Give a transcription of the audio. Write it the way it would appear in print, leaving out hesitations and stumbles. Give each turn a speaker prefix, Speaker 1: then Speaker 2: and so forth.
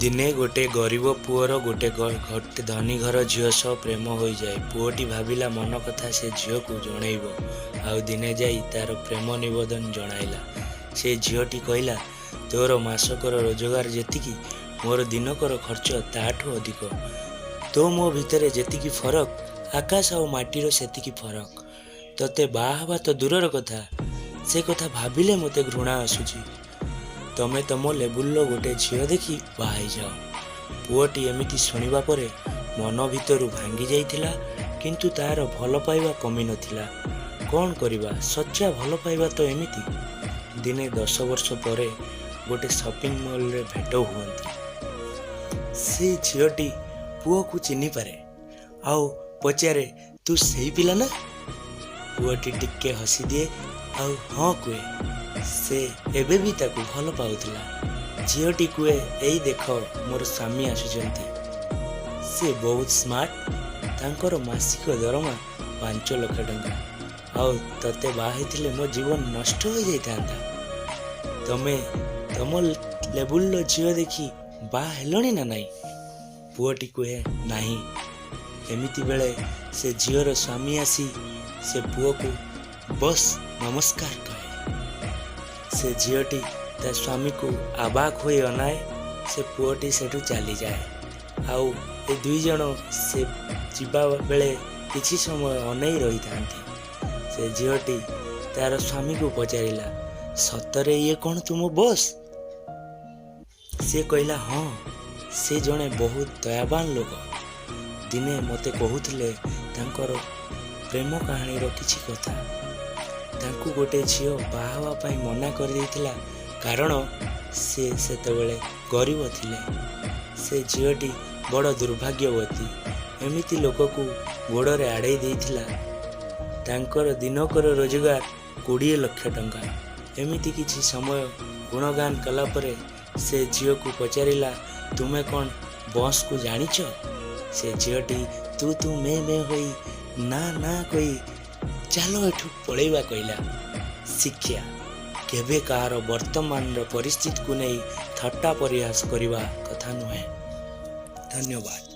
Speaker 1: ଦିନେ ଗୋଟେ ଗରିବ ପୁଅର ଗୋଟେ ଧନୀ ଘର ଝିଅ ସହ ପ୍ରେମ ହୋଇଯାଏ। ପୁଅଟି ଭାବିଲା ମନ କଥା ସେ ଝିଅକୁ ଜଣେଇବ, ଆଉ ଦିନେ ଯାଇ ତାର ପ୍ରେମ ନିବେଦନ ଜଣାଇଲା। ସେ ଝିଅଟି କହିଲା, ତୋର ମାସକର ରୋଜଗାର ଯେତିକି, ମୋର ଦିନକର ଖର୍ଚ୍ଚ ତାଠୁ ଅଧିକ। ତୋ ମୋ ଭିତରେ ଯେତିକି ଫରକ, ଆକାଶ ଆଉ ମାଟିର ସେତିକି ଫରକ। ତତେ ବାହା ହେବା ତ ଦୂରର କଥା, ସେ କଥା ଭାବିଲେ ମୋତେ ଘୃଣା ଆସୁଛି। ତମେ ତମ ଲେବୁଲର ଗୋଟେ ଝିଅ ଦେଖି ବାହା ହେଇଯାଅ। ପୁଅଟି ଏମିତି ଶୁଣିବା ପରେ ମନ ଭିତରୁ ଭାଙ୍ଗି ଯାଇଥିଲା, କିନ୍ତୁ ତାର ଭଲ ପାଇବା କମି ନଥିଲା। କ'ଣ କରିବା, ସଚ୍ଚା ଭଲ ପାଇବା ତ ଏମିତି। ଦିନେ 10 ବର୍ଷ ପରେ ଗୋଟେ ସପିଂ ମଲରେ ଭେଟ ହୁଅନ୍ତି। ସେ ଝିଅଟି ପୁଅକୁ ଚିହ୍ନିପାରେ, ଆଉ ପଚାରେ, ତୁ ସେଇ ପିଲା ନା? ପୁଅଟି ଟିକେ ହସିଦିଏ ଆଉ ହଁ କୁହେ। ସେ ଏବେ ବି ତାକୁ ଭଲ ପାଉଥିଲା। ଝିଅଟି କୁହେ, ଏଇ ଦେଖ ମୋର ସ୍ୱାମୀ ଆସୁଛନ୍ତି। ସେ ବହୁତ ସ୍ମାର୍ଟ, ତାଙ୍କର ମାସିକ ଦରମା 5 ଲକ୍ଷ ଟଙ୍କା। ଆଉ ତତେ ବାହା ହେଇଥିଲେ ମୋ ଜୀବନ ନଷ୍ଟ ହୋଇଯାଇଥାନ୍ତା। ତମେ ତମ ଲେବୁଲର ଝିଅ ଦେଖି ବାହା ହେଲଣି ନା ନାଇଁ? ପୁଅଟି କୁହେ, ନାହିଁ। ଏମିତି ବେଳେ ସେ ଝିଅର ସ୍ୱାମୀ ଆସି ସେ ପୁଅକୁ ବସ୍ ନମସ୍କାର କହେ। ସେ ଝିଅଟି ତା ସ୍ୱାମୀକୁ ଅବାକ୍ ହୋଇ ଅନାଏ। ସେ ପୁଅଟି ସେଠୁ ଚାଲିଯାଏ। ଆଉ ଏ 2 ଜଣ ସେ ଯିବା ବେଳେ କିଛି ସମୟ ଅନେଇ ରହିଥାନ୍ତି। ସେ ଝିଅଟି ତାର ସ୍ୱାମୀକୁ ପଚାରିଲା, ସତରେ ଇଏ କ'ଣ ତୁମ ବସ୍? ସେ କହିଲା, ହଁ, ସେ ଜଣେ ବହୁତ ଦୟାବାନ ଲୋକ। ଦିନେ ମୋତେ କହୁଥିଲେ ତାଙ୍କର ପ୍ରେମ କାହାଣୀର କିଛି କଥା। ତାଙ୍କୁ ଗୋଟେ ଝିଅ ବାହା ହେବା ପାଇଁ ମନା କରିଦେଇଥିଲା, କାରଣ ସେ ସେତେବେଳେ ଗରିବ ଥିଲେ। ସେ ଝିଅଟି ବଡ଼ ଦୁର୍ଭାଗ୍ୟବତୀ। ଏମିତି ଲୋକକୁ ଗୋଡ଼ରେ ଆଡ଼େଇ ଦେଇଥିଲା। ତାଙ୍କର ଦିନକର ରୋଜଗାର 20 ଲକ୍ଷ ଟଙ୍କା। ଏମିତି କିଛି ସମୟ ଗୁଣଗାନ କଲା ପରେ ସେ ଝିଅକୁ ପଚାରିଲା, ତୁମେ କ'ଣ ବସ୍କୁ ଜାଣିଛ? ସେ ଝିଅଟି ତୁ ମେ ହୋଇ ନା କହି ଚାଲ ଏଠୁ ପଳେଇବା କହିଲା। ଶିକ୍ଷା, କେବେ କାହାର ବର୍ତ୍ତମାନର ପରିସ୍ଥିତିକୁ ନେଇ ଥଟ୍ଟା ପରିହାସ କରିବା କଥା ନୁହେଁ। ଧନ୍ୟବାଦ।